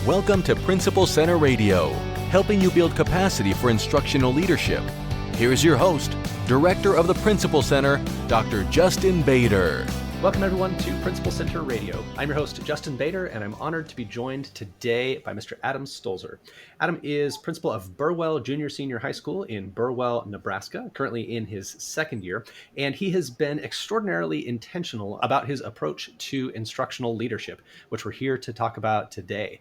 Welcome to Principal Center Radio, helping you build capacity for instructional leadership. Here's your host, Director of the Principal Center, Dr. Justin Bader. Welcome everyone to Principal Center Radio. I'm your host, Justin Bader, and I'm honored to be joined today by Mr. Adam Stolzer. Adam is principal of Burwell Junior Senior High School in Burwell, Nebraska, currently in his second year, and he has been extraordinarily intentional about his approach to instructional leadership, which we're here to talk about today.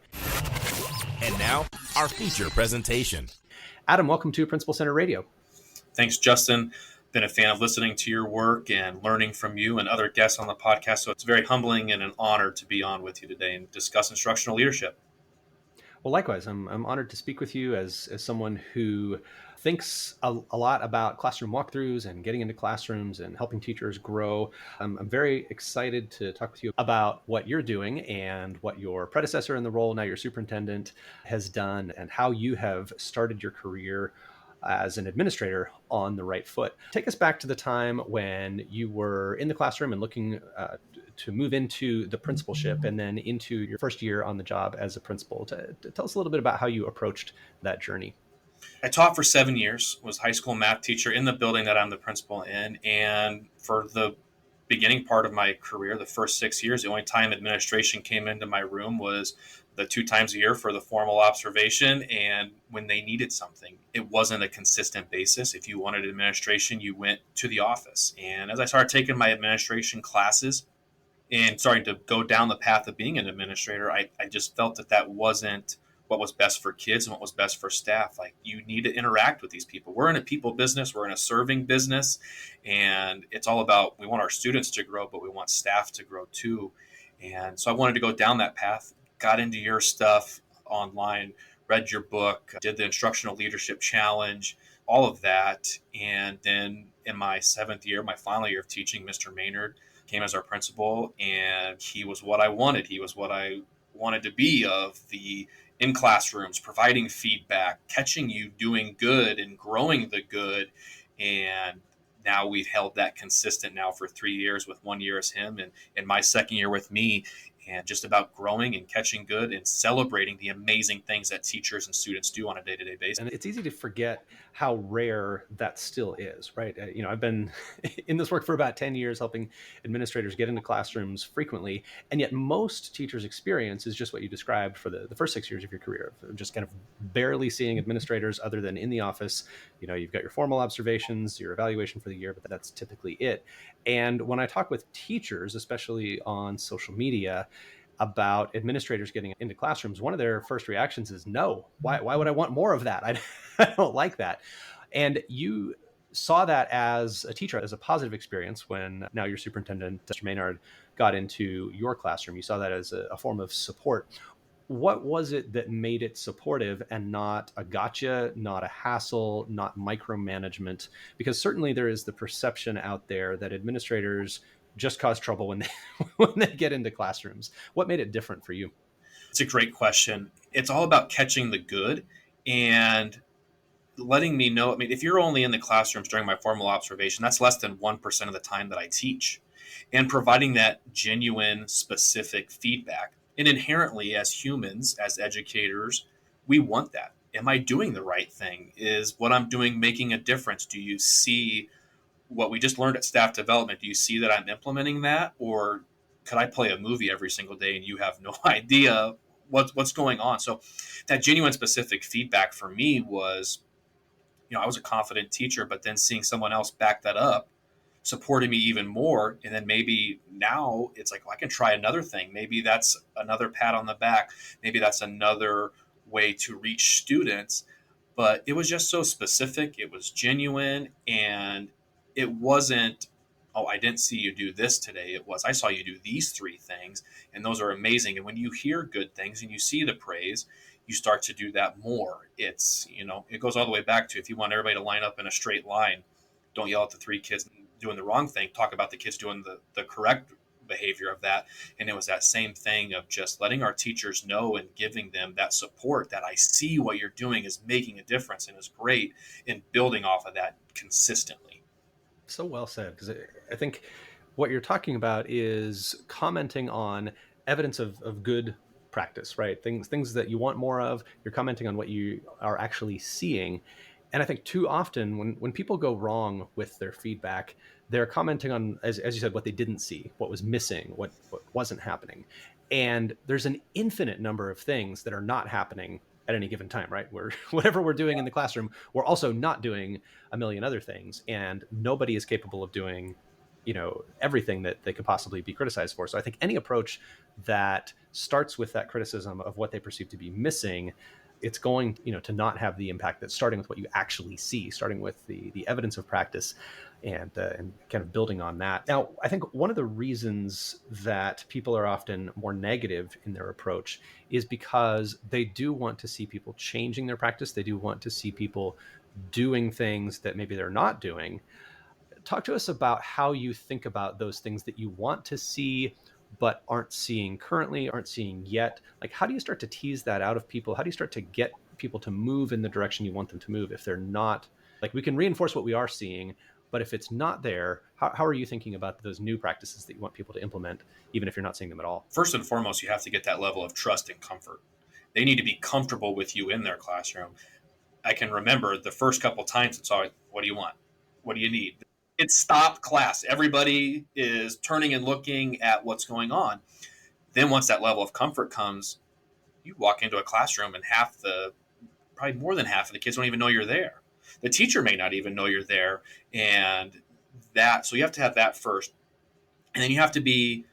And now, our feature presentation. Adam, welcome to Principal Center Radio. Thanks, Justin. Been a fan of listening to your work and learning from you and other guests on the podcast. So it's very humbling and an honor to be on with you today and discuss instructional leadership. Well, likewise, I'm honored to speak with you as someone who thinks a lot about classroom walkthroughs and getting into classrooms and helping teachers grow. I'm very excited to talk with you about what you're doing and what your predecessor in the role, now your superintendent, has done and how you have started your career as an administrator on the right foot. Take us back to the time when you were in the classroom and looking to move into the principalship and then into your first year on the job as a principal. Tell us a little bit about how you approached that journey. I taught for 7 years, was high school math teacher in the building that I'm the principal in. And for the beginning part of my career, the first 6 years, the only time administration came into my room was the 2 times a year for the formal observation. And when they needed something, it wasn't a consistent basis. If you wanted administration, you went to the office. And as I started taking my administration classes and starting to go down the path of being an administrator, I just felt that wasn't what was best for kids and what was best for staff. Like, you need to interact with these people. We're in a people business. We're in a serving business. And it's all about, we want our students to grow, but we want staff to grow too. And so I wanted to go down that path, got into your stuff online, read your book, did the Instructional Leadership Challenge, all of that. And then in my 7th year, my final year of teaching, Mr. Maynard came as our principal, and he was what I wanted. He was what I wanted to be in classrooms, providing feedback, catching you doing good and growing the good. And now we've held that consistent now for 3 years, with 1 year as him and my second year with me, and just about growing and catching good and celebrating the amazing things that teachers and students do on a day-to-day basis. And it's easy to forget how rare that still is, right? I've been in this work for about 10 years, helping administrators get into classrooms frequently. And yet most teachers' experience is just what you described for the first 6 years of your career, of just kind of barely seeing administrators other than in the office. You've got your formal observations, your evaluation for the year, but that's typically it. And when I talk with teachers, especially on social media, about administrators getting into classrooms, one of their first reactions is, no, why would I want more of that? I don't like that. And you saw that as a teacher, as a positive experience when now your superintendent, Mr. Maynard, got into your classroom. You saw that as a form of support. What was it that made it supportive and not a gotcha, not a hassle, not micromanagement? Because certainly there is the perception out there that administrators just cause trouble when they get into classrooms. What made it different for you? It's a great question. It's all about catching the good and letting me know. I mean, if you're only in the classrooms during my formal observation, that's less than 1% of the time that I teach, and providing that genuine, specific feedback. And inherently, as humans, as educators, we want that. Am I doing the right thing? Is what I'm doing making a difference? Do you see what we just learned at staff development? Do you see that I'm implementing that? Or could I play a movie every single day and you have no idea what's going on? So that genuine, specific feedback for me was, I was a confident teacher, but then seeing someone else back that up supported me even more. And then maybe now it's like, well, I can try another thing. Maybe that's another pat on the back. Maybe that's another way to reach students. But it was just so specific. It was genuine. And it wasn't, oh, I didn't see you do this today. It was, I saw you do these 3 things, and those are amazing. And when you hear good things and you see the praise, you start to do that more. It's, it goes all the way back to, if you want everybody to line up in a straight line, don't yell at the 3 kids doing the wrong thing. Talk about the kids doing the correct behavior of that. And it was that same thing of just letting our teachers know and giving them that support, that I see what you're doing is making a difference and is great, and building off of that consistently. So well said, because I think what you're talking about is commenting on evidence of good practice, right? Things that you want more of. You're commenting on what you are actually seeing. And I think too often when people go wrong with their feedback, they're commenting on, as you said, what they didn't see, what was missing, what wasn't happening. And there's an infinite number of things that are not happening at any given time, right? We're whatever we're doing in the classroom, we're also not doing a million other things, and nobody is capable of doing, everything that they could possibly be criticized for. So I think any approach that starts with that criticism of what they perceive to be missing, it's going, to not have the impact that's starting with what you actually see, starting with the evidence of practice, and kind of building on that. Now, I think one of the reasons that people are often more negative in their approach is because they do want to see people changing their practice. They do want to see people doing things that maybe they're not doing. Talk to us about how you think about those things that you want to see but aren't seeing currently, aren't seeing yet. Like, how do you start to tease that out of people? How do you start to get people to move in the direction you want them to move if they're not? Like, we can reinforce what we are seeing, but if it's not there, how are you thinking about those new practices that you want people to implement, even if you're not seeing them at all? First and foremost, you have to get that level of trust and comfort. They need to be comfortable with you in their classroom. I can remember the first couple times it's always, what do you want? What do you need? It's stopped class. Everybody is turning and looking at what's going on. Then once that level of comfort comes, you walk into a classroom and probably more than half of the kids don't even know you're there. The teacher may not even know you're there. So you have to have that first. And then you have to be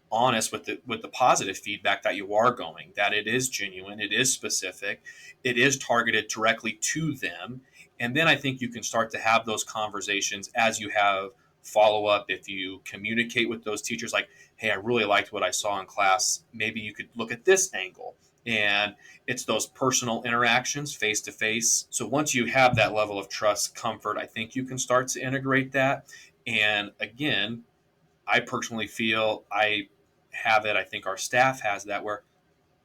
honest with the positive feedback that you are going, that it is genuine, it is specific, it is targeted directly to them. And then I think you can start to have those conversations as you have follow up. If you communicate with those teachers like, hey, I really liked what I saw in class, maybe you could look at this angle. And it's those personal interactions face to face. So once you have that level of trust, comfort, I think you can start to integrate that. And again, I personally feel I have it. I think our staff has that, where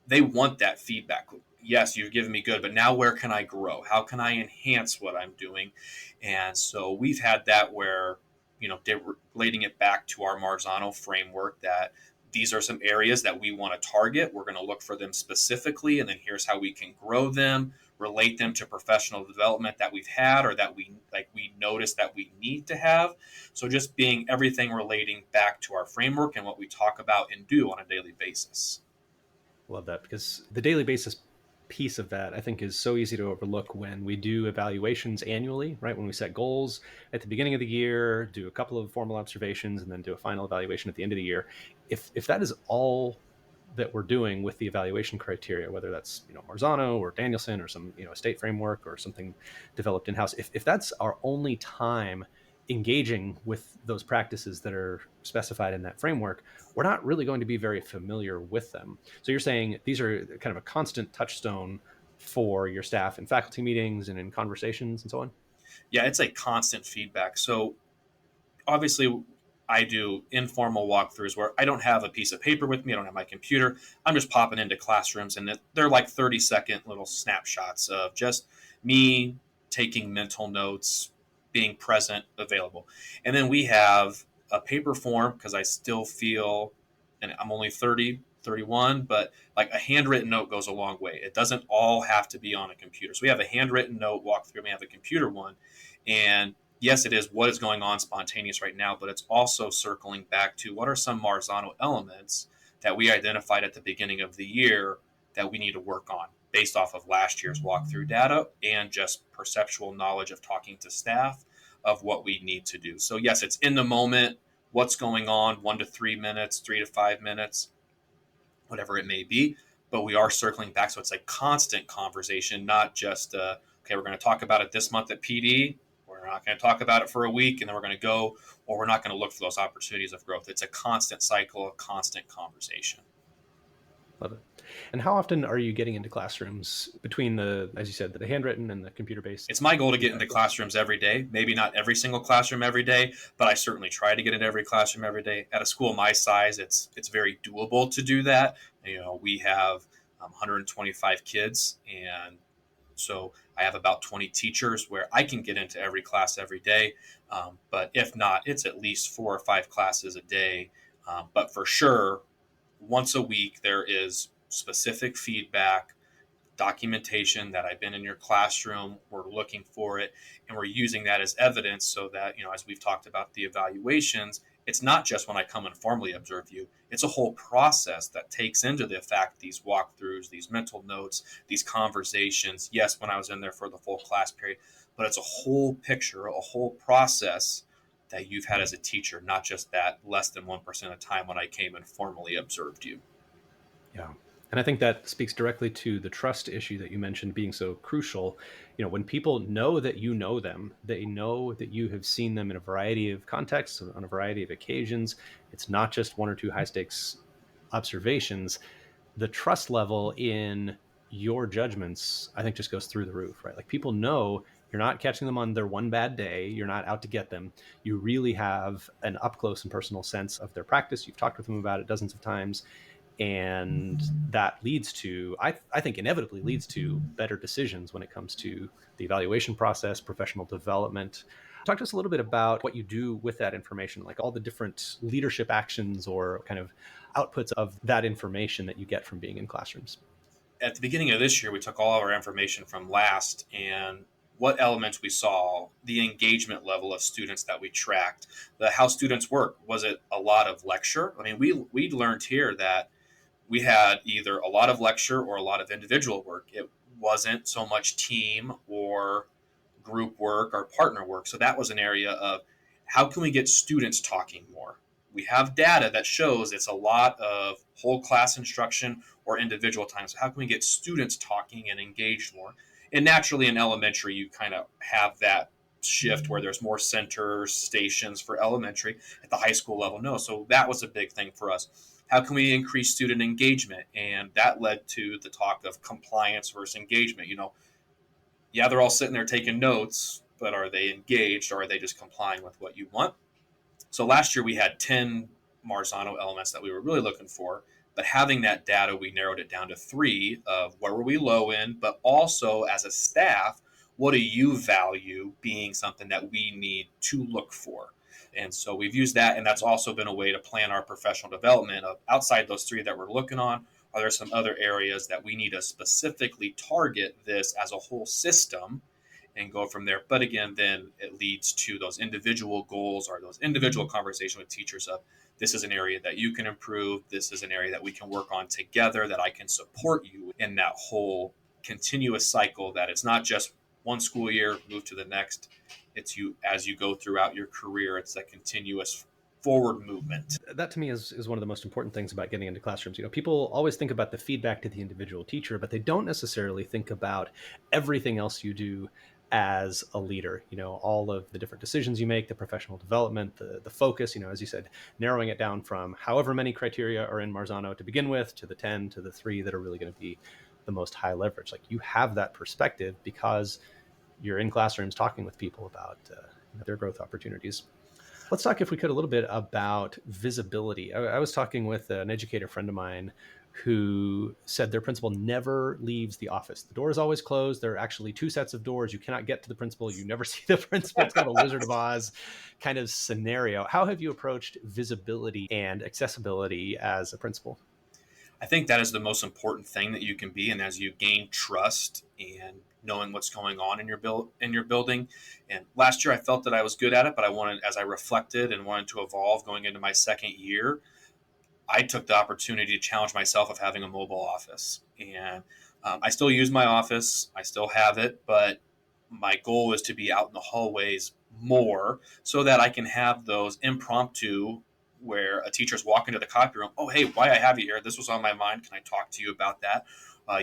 they want that feedback. Yes, you've given me good, but now where can I grow? How can I enhance what I'm doing? And so we've had that where, relating it back to our Marzano framework, that these are some areas that we want to target. We're going to look for them specifically, and then here's how we can grow them, relate them to professional development that we've had or that we notice that we need to have. So just being everything relating back to our framework and what we talk about and do on a daily basis. Love that, because the daily basis piece of that, I think, is so easy to overlook when we do evaluations annually, right? When we set goals at the beginning of the year, do a couple of formal observations, and then do a final evaluation at the end of the year. If that is all that we're doing with the evaluation criteria, whether that's Marzano or Danielson or some state framework or something developed in-house, if that's our only time engaging with those practices that are specified in that framework, we're not really going to be very familiar with them. So you're saying these are kind of a constant touchstone for your staff in faculty meetings and in conversations and so on? Yeah, it's a constant feedback. So obviously I do informal walkthroughs where I don't have a piece of paper with me. I don't have my computer. I'm just popping into classrooms, and they're like 30-second little snapshots of just me taking mental notes, being present, available. And then we have a paper form, because I still feel, and I'm only 30, 31, but like a handwritten note goes a long way. It doesn't all have to be on a computer. So we have a handwritten note walkthrough, we have a computer one. And yes, it is what is going on spontaneous right now, but it's also circling back to what are some Marzano elements that we identified at the beginning of the year that we need to work on based off of last year's walkthrough data and just perceptual knowledge of talking to staff of what we need to do. So yes, it's in the moment, what's going on, 1 to 3 minutes, 3 to 5 minutes, whatever it may be, but we are circling back. So it's a constant conversation, not just, okay, we're going to talk about it this month at PD. We're not going to talk about it for a week and then we're going to go, or we're not going to look for those opportunities of growth. It's a constant cycle, a constant conversation. Love it. And how often are you getting into classrooms between as you said, the handwritten and the computer-based? It's my goal to get into classrooms every day. Maybe not every single classroom every day, but I certainly try to get into every classroom every day. At a school my size, it's very doable to do that. We have 125 kids, and so I have about 20 teachers where I can get into every class every day. But if not, it's at least 4 or 5 classes a day. But for sure, once a week, there is specific feedback, documentation that I've been in your classroom, we're looking for it, and we're using that as evidence so that, as we've talked about the evaluations, it's not just when I come and formally observe you, it's a whole process that takes into the fact these walkthroughs, these mental notes, these conversations. Yes, when I was in there for the full class period, but it's a whole picture, a whole process that you've had as a teacher, not just that less than 1% of the time when I came and formally observed you. Yeah. And I think that speaks directly to the trust issue that you mentioned being so crucial. When people know that you know them, they know that you have seen them in a variety of contexts, on a variety of occasions. It's not just one or two high stakes observations. The trust level in your judgments, I think, just goes through the roof, right? Like, people know you're not catching them on their one bad day. You're not out to get them. You really have an up close and personal sense of their practice. You've talked with them about it dozens of times. And that leads to, I think inevitably leads to better decisions when it comes to the evaluation process, professional development. Talk to us a little bit about what you do with that information, like all the different leadership actions or kind of outputs of that information that you get from being in classrooms. At the beginning of this year, we took all of our information from last and what elements we saw, the engagement level of students that we tracked, how students work. Was it a lot of lecture? I mean, we learned here that we had either a lot of lecture or a lot of individual work. It wasn't so much team or group work or partner work. So that was an area of how can we get students talking more? We have data that shows it's a lot of whole class instruction or individual time. So how can we get students talking and engaged more? And naturally in elementary, you kind of have that shift where there's more centers, stations for elementary. At the high school level, no. So that was a big thing for us. How can we increase student engagement? And that led to the talk of compliance versus engagement. Yeah, they're all sitting there taking notes, but are they engaged or are they just complying with what you want? So last year we had 10 Marzano elements that we were really looking for, but having that data, we narrowed it down to 3 of where were we low in, but also as a staff, what do you value being something that we need to look for? And so we've used that, and that's also been a way to plan our professional development of outside those 3 that we're looking on. Are there some other areas that we need to specifically target this as a whole system and go from there? But again, then it leads to those individual goals or those individual conversations with teachers of this is an area that you can improve. This is an area that we can work on together, that I can support you in that whole continuous cycle, that it's not just one school year, move to the next. It's you as you go throughout your career. It's that continuous forward movement. That to me is one of the most important things about getting into classrooms. People always think about the feedback to the individual teacher, but they don't necessarily think about everything else you do as a leader. All of the different decisions you make, the professional development, the focus, as you said, narrowing it down from however many criteria are in Marzano to begin with to the 10 to the 3 that are really going to be the most high leverage. Like, you have that perspective because you're in classrooms talking with people about their growth opportunities. Let's talk, if we could, a little bit about visibility. I was talking with an educator friend of mine who said their principal never leaves the office. The door is always closed. There are actually 2 sets of doors. You cannot get to the principal. You never see the principal. It's kind of a Wizard of Oz kind of scenario. How have you approached visibility and accessibility as a principal? I think that is the most important thing that you can be. And as you gain trust and knowing what's going on in your building. And last year I felt that I was good at it, but I wanted, as I reflected and wanted to evolve going into my second year, I took the opportunity to challenge myself of having a mobile office. And I still use my office. I still have it, but my goal is to be out in the hallways more so that I can have those impromptu where a teacher's walking to the copy room. Oh, hey, why I have you here? This was on my mind. Can I talk to you about that?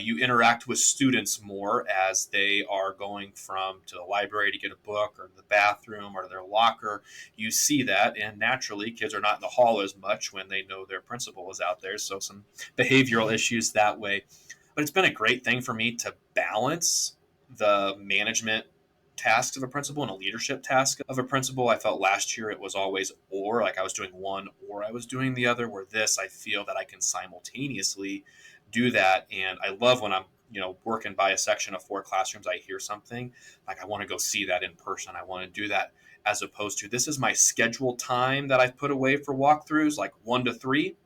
You interact with students more as they are going from to the library to get a book or the bathroom or their locker. You see that, and naturally kids are not in the hall as much when they know their principal is out there. So some behavioral issues that way. But it's been a great thing for me to balance the management tasks of a principal and a leadership task of a principal. I felt last year it was always or, like I was doing one or I was doing the other, where this I feel that I can simultaneously do that. And I love when I'm working by a section of 4 classrooms, I hear something like I want to go see that in person. I want to do that, as opposed to this is my scheduled time that I've put away for walkthroughs, like 1 to 3.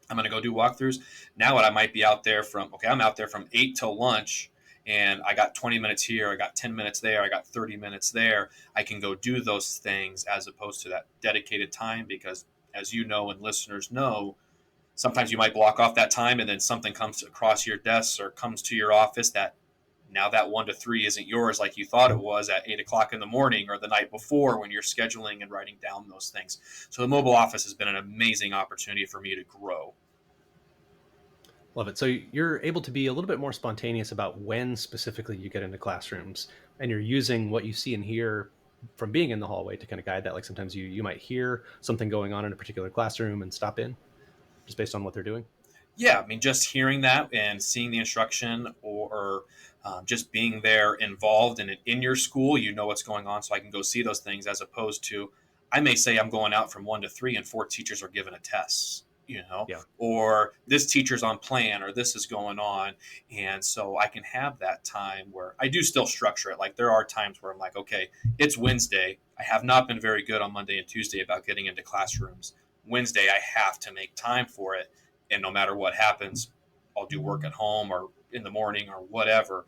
I'm going to go do walkthroughs. Now what I might be out there from, okay, I'm out there from 8 till lunch, and I got 20 minutes here, I got 10 minutes there, I got 30 minutes there. I can go do those things as opposed to that dedicated time, because as you know and listeners know, sometimes you might block off that time and then something comes across your desk or comes to your office that now that 1 to 3 isn't yours like you thought it was at 8 o'clock in the morning or the night before when you're scheduling and writing down those things. So the mobile office has been an amazing opportunity for me to grow. Love it. So you're able to be a little bit more spontaneous about when specifically you get into classrooms, and you're using what you see and hear from being in the hallway to kind of guide that. Like sometimes you might hear something going on in a particular classroom and stop in just based on what they're doing. Yeah, I mean, just hearing that and seeing the instruction, or just being there involved in your school, you know what's going on, so I can go see those things, as opposed to I may say I'm going out from 1 to 3 and 4 teachers are given a test, Yeah. or this teacher's on plan, or this is going on. And so I can have that time where I do still structure it. Like there are times where I'm like, okay, it's Wednesday. I have not been very good on Monday and Tuesday about getting into classrooms. Wednesday, I have to make time for it. And no matter what happens, I'll do work at home or in the morning or whatever.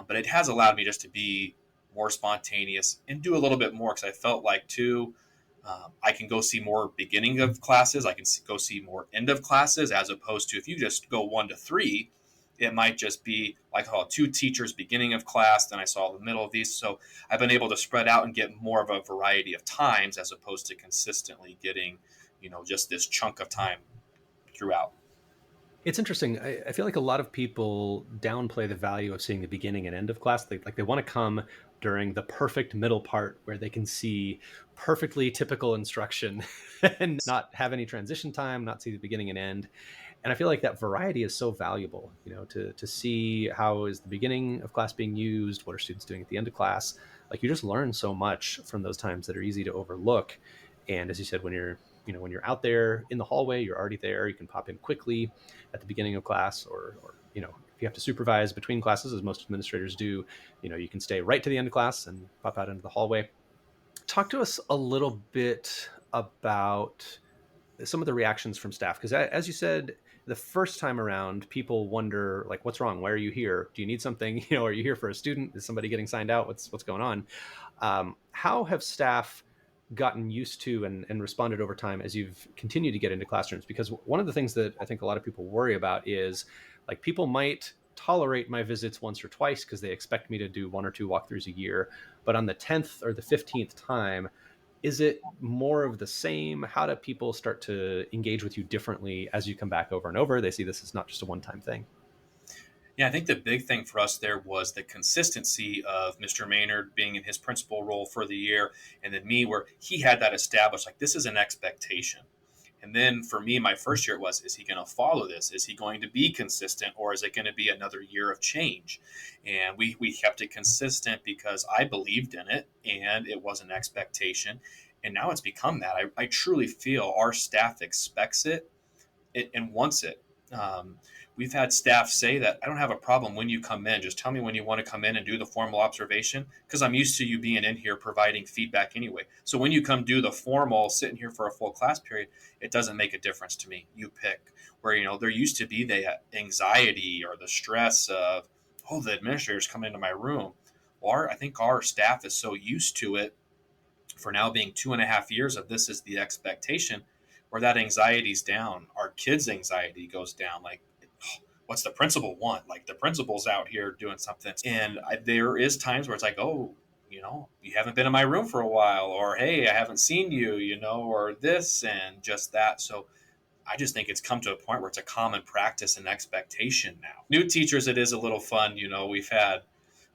But it has allowed me just to be more spontaneous and do a little bit more, because I felt like too, I can go see more beginning of classes. I can go see more end of classes, as opposed to if you just go 1 to 3, it might just be like, oh, 2 teachers beginning of class, then I saw the middle of these. So I've been able to spread out and get more of a variety of times, as opposed to consistently getting, just this chunk of time throughout. It's interesting. I feel like a lot of people downplay the value of seeing the beginning and end of class. They want to come during the perfect middle part where they can see perfectly typical instruction and not have any transition time, not see the beginning and end. And I feel like that variety is so valuable, to see how is the beginning of class being used, what are students doing at the end of class. Like you just learn so much from those times that are easy to overlook. And as you said, when you're out there in the hallway, you're already there. You can pop in quickly at the beginning of class, or if you have to supervise between classes, as most administrators do, you can stay right to the end of class and pop out into the hallway. Talk to us a little bit about some of the reactions from staff, because as you said, the first time around, people wonder, like, what's wrong? Why are you here? Do you need something? Are you here for a student? Is somebody getting signed out? What's going on? How have staff gotten used to and responded over time as you've continued to get into classrooms? Because one of the things that I think a lot of people worry about is, like, people might tolerate my visits once or twice because they expect me to do 1 or 2 walkthroughs a year, but on the 10th or the 15th time, is it more of the same? How do people start to engage with you differently as you come back over and over? They see this as not just a one-time thing. Yeah, I think the big thing for us there was the consistency of Mr. Maynard being in his principal role for the year, and then me, where he had that established, like, this is an expectation. And then for me, my first year was, is he going to follow this? Is he going to be consistent, or is it going to be another year of change? And we kept it consistent because I believed in it and it was an expectation. And now it's become that. I truly feel our staff expects it and wants it. We've had staff say that I don't have a problem when you come in. Just tell me when you want to come in and do the formal observation, because I'm used to you being in here providing feedback anyway. So when you come do the formal, sitting here for a full class period, it doesn't make a difference to me. You pick. Where, there used to be the anxiety or the stress of, oh, the administrators come into my room. Well, I think our staff is so used to it for now being 2.5 years of this is the expectation, where that anxiety's down. Our kids' anxiety goes down. Like, what's the principal want? Like, the principal's out here doing something. And there is times where it's like, oh, you haven't been in my room for a while, or, hey, I haven't seen you, or this and just that. So I just think it's come to a point where it's a common practice and expectation now. New teachers, it is a little fun. We've had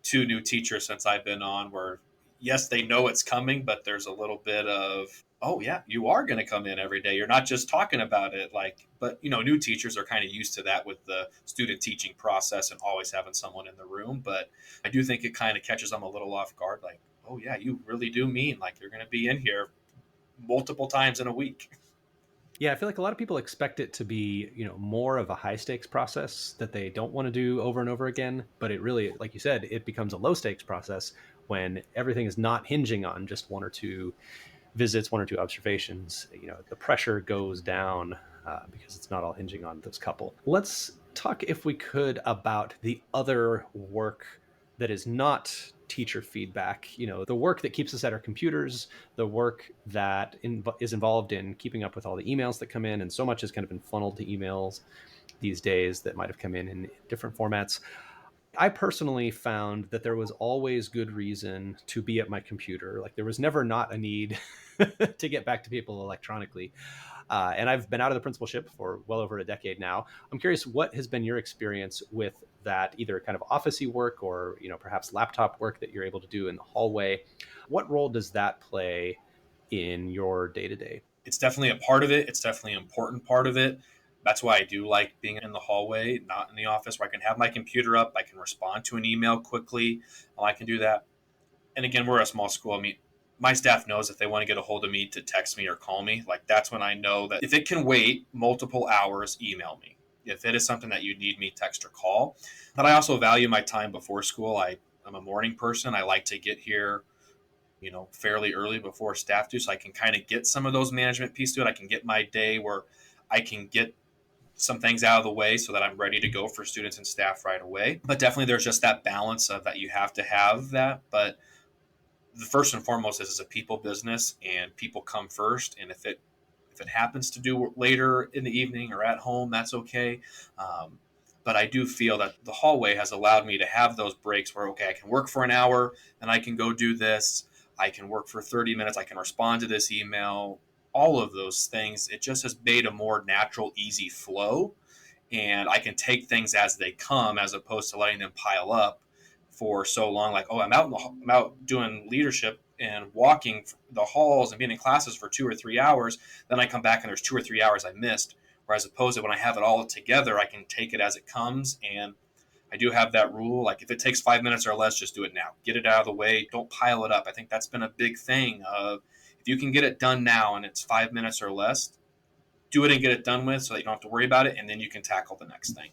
2 new teachers since I've been on where, yes, they know it's coming, but there's a little bit of, oh yeah, you are going to come in every day. You're not just talking about it. But new teachers are kind of used to that with the student teaching process and always having someone in the room. But I do think it kind of catches them a little off guard. Like, oh yeah, you really do mean like you're going to be in here multiple times in a week. Yeah, I feel like a lot of people expect it to be, more of a high stakes process that they don't want to do over and over again. But it really, like you said, it becomes a low stakes process when everything is not hinging on just 1 or 2 visits, 1 or 2 observations. The pressure goes down because it's not all hinging on those couple. Let's talk, if we could, about the other work that is not teacher feedback, the work that keeps us at our computers, the work that is involved in keeping up with all the emails that come in. And so much has kind of been funneled to emails these days that might have come in different formats. I personally found that there was always good reason to be at my computer. Like there was never not a need to get back to people electronically. And I've been out of the principalship for well over a decade now. I'm curious, what has been your experience with that, either kind of office-y work or, perhaps laptop work that you're able to do in the hallway? What role does that play in your day-to-day? It's definitely a part of it. It's definitely an important part of it. That's why I do like being in the hallway, not in the office, where I can have my computer up. I can respond to an email quickly. I can do that. And again, we're a small school. I mean, my staff knows if they want to get a hold of me to text me or call me, like that's when I know that if it can wait multiple hours, email me. If it is something that you need me, text or call. But I also value my time before school. I'm a morning person. I like to get here, fairly early before staff do, so I can kind of get some of those management pieces to it. I can get my day where I can get some things out of the way so that I'm ready to go for students and staff right away. But definitely there's just that balance of that you have to have that. But the first and foremost is it's a people business and people come first. And if it happens to do later in the evening or at home, that's okay. But I do feel that the hallway has allowed me to have those breaks where, okay, I can work for an hour and I can go do this. I can work for 30 minutes. I can respond to this email, all of those things. It just has made a more natural, easy flow. And I can take things as they come as opposed to letting them pile up for so long. Like, oh, I'm out doing leadership and walking the halls and being in classes for 2 or 3 hours. Then I come back and there's 2 or 3 hours I missed. Whereas opposed to when I have it all together, I can take it as it comes. And I do have that rule. Like if it takes 5 minutes or less, just do it now. Get it out of the way. Don't pile it up. I think that's been a big thing of if you can get it done now and it's 5 minutes or less, do it and get it done with so that you don't have to worry about it. And then you can tackle the next thing.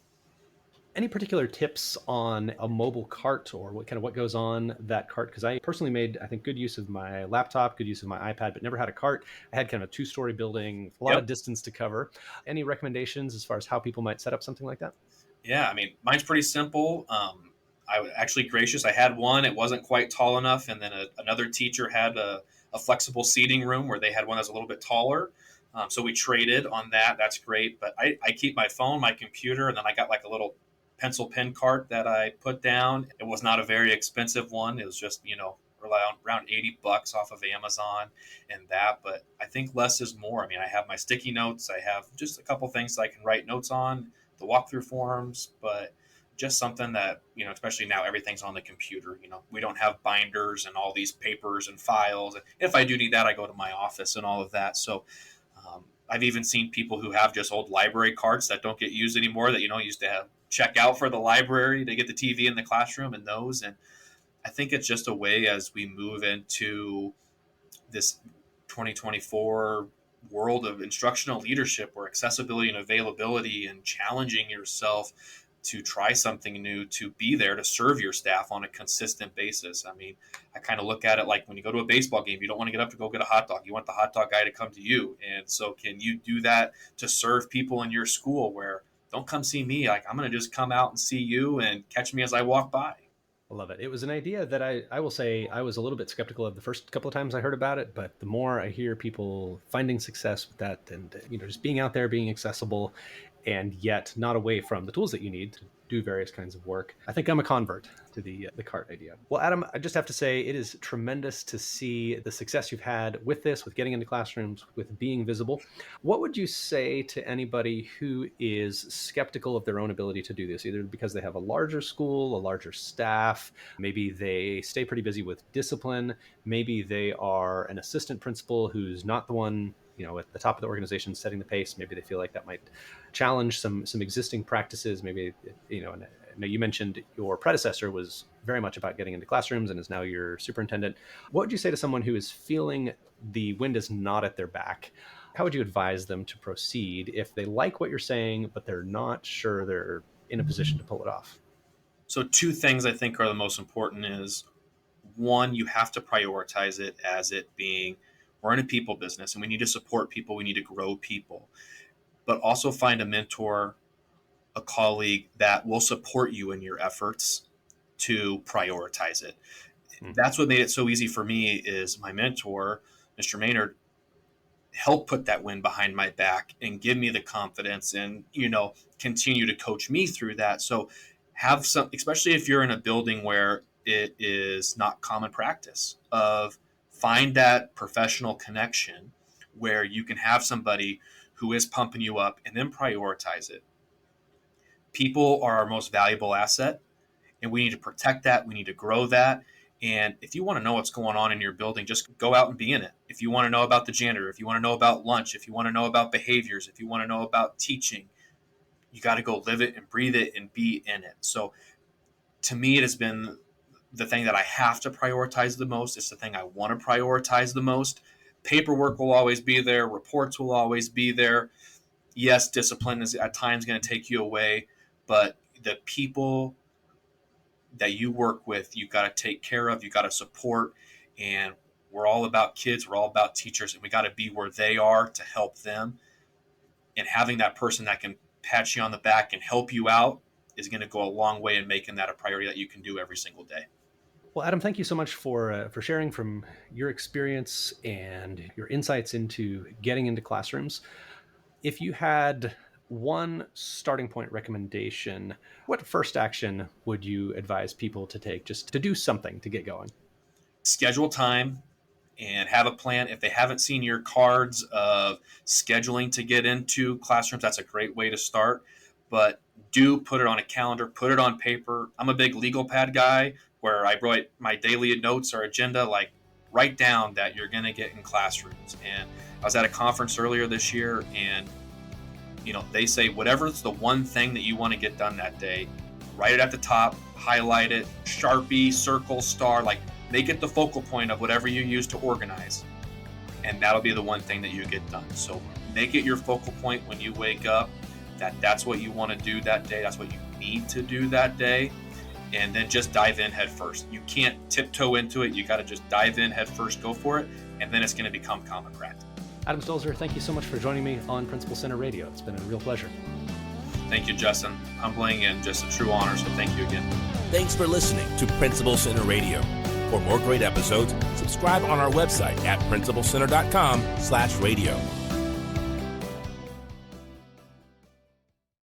Any particular tips on a mobile cart or what goes on that cart? Because I personally made, I think, good use of my laptop, good use of my iPad, but never had a cart. I had kind of a 2-story building, a lot of distance to cover. Any recommendations as far as how people might set up something like that? Yeah, I mean, mine's pretty simple. I was actually gracious. I had one. It wasn't quite tall enough. And then another teacher had a flexible seating room where they had one that's a little bit taller. So we traded on that. That's great. But I keep my phone, my computer, and then I got like a little pencil pen cart that I put down. It was not a very expensive one. It was just, around $80 off of Amazon and that. But I think less is more. I mean, I have my sticky notes. I have just a couple things that I can write notes on, the walkthrough forms, but just something that, especially now everything's on the computer. We don't have binders and all these papers and files. And if I do need that, I go to my office and all of that. So I've even seen people who have just old library carts that don't get used anymore that, used to have check out for the library to get the TV in the classroom and those. And I think it's just a way as we move into this 2024 world of instructional leadership where accessibility and availability and challenging yourself to try something new, to be there to serve your staff on a consistent basis. I mean, I kind of look at it like when you go to a baseball game, you don't want to get up to go get a hot dog. You want the hot dog guy to come to you. And so can you do that to serve people in your school where don't come see me. Like I'm going to just come out and see you and catch me as I walk by. I love it. It was an idea that I will say I was a little bit skeptical of the first couple of times I heard about it, but the more I hear people finding success with that and, just being out there, being accessible, and yet not away from the tools that you need to do various kinds of work, I think I'm a convert to the cart idea. Well, Adam, I just have to say it is tremendous to see the success you've had with this, with getting into classrooms, with being visible. What would you say to anybody who is skeptical of their own ability to do this, either because they have a larger school, a larger staff, maybe they stay pretty busy with discipline, maybe they are an assistant principal who's not the one at the top of the organization setting the pace. Maybe they feel like that might challenge some existing practices. Maybe, now you mentioned your predecessor was very much about getting into classrooms and is now your superintendent. What would you say to someone who is feeling the wind is not at their back? How would you advise them to proceed if they like what you're saying, but they're not sure they're in a position to pull it off? So 2 things I think are the most important is, one, you have to prioritize it as it being, we're in a people business and we need to support people. We need to grow people. but also find a mentor, a colleague that will support you in your efforts to prioritize it. That's what made it so easy for me is my mentor, Mr. Maynard, help put that wind behind my back and give me the confidence and, continue to coach me through that. So have some, especially if you're in a building where it is not common practice, of find that professional connection where you can have somebody who is pumping you up, and then prioritize it. People are our most valuable asset, and we need to protect that. We need to grow that. And if you want to know what's going on in your building, just go out and be in it. If you want to know about the janitor, if you want to know about lunch, if you want to know about behaviors, if you want to know about teaching, you got to go live it and breathe it and be in it. So to me, it has been the thing that I have to prioritize the most. It's the thing I want to prioritize the most. Paperwork will always be there. Reports will always be there. Yes, discipline is at times going to take you away, but the people that you work with, you got to take care of, you got to support. And we're all about kids. We're all about teachers, and we got to be where they are to help them. And having that person that can pat you on the back and help you out is going to go a long way in making that a priority that you can do every single day. Well, Adam, thank you so much for sharing from your experience and your insights into getting into classrooms. If you had one starting point recommendation, what first action would you advise people to take just to do something to get going? Schedule time and have a plan. If they haven't seen your cards of scheduling to get into classrooms, that's a great way to start. But do put it on a calendar, put it on paper. I'm a big legal pad guy where I write my daily notes or agenda, like write down that you're going to get in classrooms. And I was at a conference earlier this year, and they say whatever's the one thing that you want to get done that day, write it at the top, highlight it, Sharpie, circle, star, like make it the focal point of whatever you use to organize. And that'll be the one thing that you get done. So make it your focal point when you wake up, that's what you want to do that day. That's what you need to do that day. And then just dive in head first. You can't tiptoe into it. You got to just dive in head first, go for it. And then it's going to become common practice. Adam Stolzer, thank you so much for joining me on Principal Center Radio. It's been a real pleasure. Thank you, Justin. Humbling and just a true honor. So thank you again. Thanks for listening to Principal Center Radio. For more great episodes, subscribe on our website at principalcenter.com/radio.